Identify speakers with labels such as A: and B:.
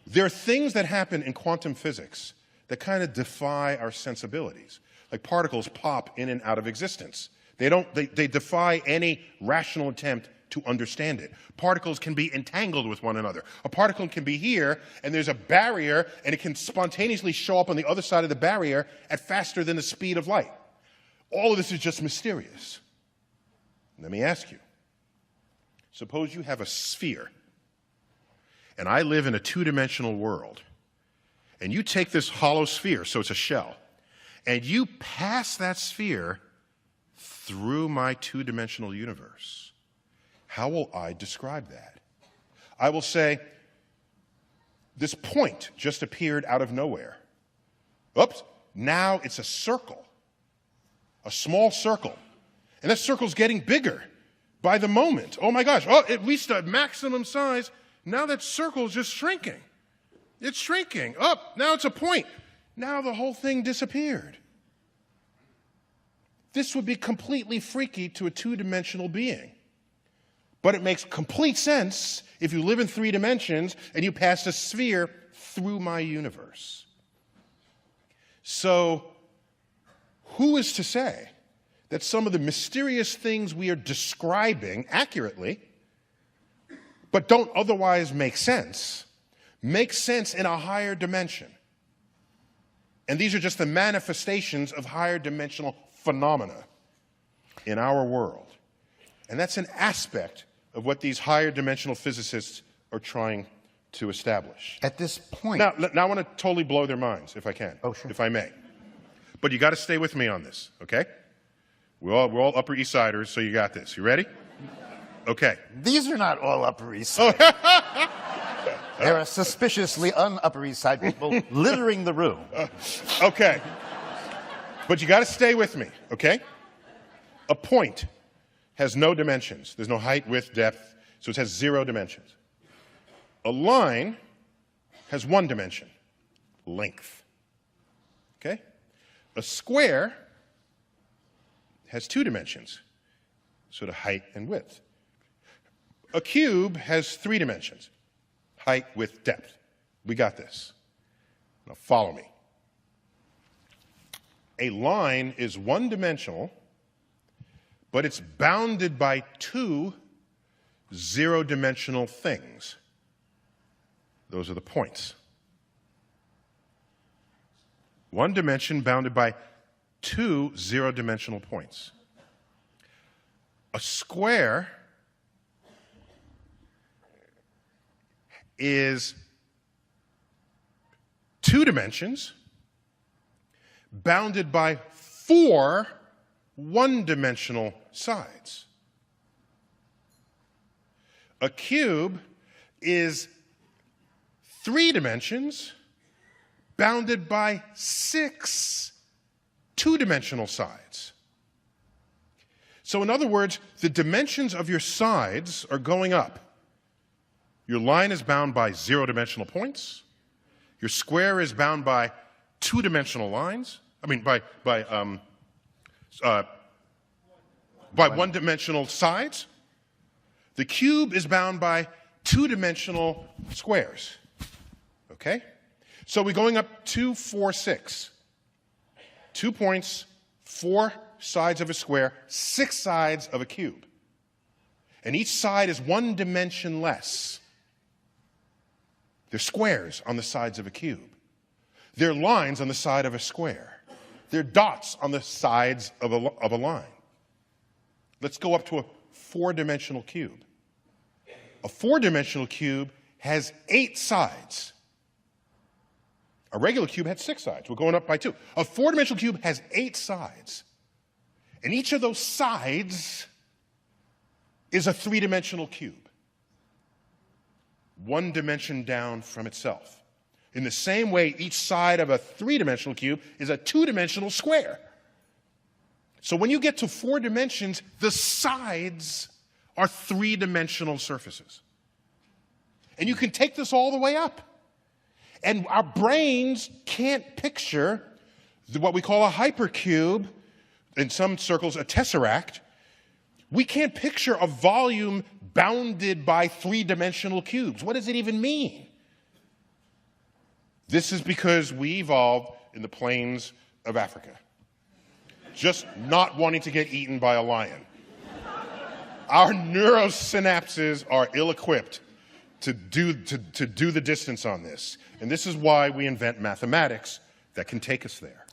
A: There are things that happen in quantum physics that kind of defy our sensibilities. Like particles pop in and out of existence. They defy any rational attempt to understand it. Particles can be entangled with one another. A particle can be here, and there's a barrier, and it can spontaneously show up on the other side of the barrier at faster than the speed of light. All of this is just mysterious. Let me ask you. Suppose you have a sphere, and I live in a two-dimensional world, and you take this hollow sphere, so it's a shell, and you pass that sphere through my two-dimensional universe. How will I describe that? I will say, this point just appeared out of nowhere. Oops, now it's a circle, a small circle. And that circle's getting bigger by the moment. Oh my gosh, oh, it reached a maximum size. Now that circle's just shrinking. It's shrinking. Up, now it's a point. Now the whole thing disappeared. This would be completely freaky to a two-dimensional being. But it makes complete sense if you live in 3 dimensions and you pass a sphere through my universe. So, who is to say that some of the mysterious things we are describing accurately, but don't otherwise make sense in a higher dimension? And these are just the manifestations of higher dimensional phenomena in our world. And that's an aspect of what these higher dimensional physicists are trying to establish.
B: At this point...
A: Now I want to totally blow their minds, if I can.
B: Oh, sure.
A: If I may. But you got to stay with me on this, okay? We're all Upper East Siders, so you got this. You ready? Okay.
B: These are not all Upper East Side. There are suspiciously un-Upper East Side people littering the room.
A: Okay. But you got to stay with me, okay? A point has no dimensions. There's no height, width, depth, so it has 0 dimensions. A line has 1 dimension, length. Okay? A square has 2 dimensions, sort of height and width. A cube has 3 dimensions, height, width, depth. We got this. Now follow me. A line is 1-dimensional, but it's bounded by 2 0-dimensional things. Those are the points. 1 dimension bounded by 2 0-dimensional points. A square is 2 dimensions bounded by 4 1-dimensional sides. A cube is 3 dimensions bounded by 6 2-dimensional sides. So in other words, the dimensions of your sides are going up. Your line is bound by 0-dimensional points. Your square is bound by 2-dimensional lines. I mean, by 1-dimensional sides. The cube is bound by 2-dimensional squares. Okay? So we're going up 2, 4, 6. 2 points, 4 sides of a square, 6 sides of a cube. And each side is 1 dimension less. They're squares on the sides of a cube. They're lines on the side of a square. They're dots on the sides of a line. Let's go up to a 4-dimensional cube. A 4-dimensional cube has 8 sides. A regular cube had 6 sides. We're going up by 2. A 4-dimensional cube has 8 sides. And each of those sides is a 3-dimensional cube. 1 dimension down from itself. In the same way, each side of a 3-dimensional cube is a 2-dimensional square. So when you get to 4 dimensions, the sides are 3-dimensional surfaces. And you can take this all the way up. And our brains can't picture what we call a hypercube, in some circles a tesseract. We can't picture a volume bounded by 3-dimensional cubes. What does it even mean? This is because we evolved in the plains of Africa, just not wanting to get eaten by a lion. Our neurosynapses are ill-equipped to do the distance on this. And this is why we invent mathematics that can take us there.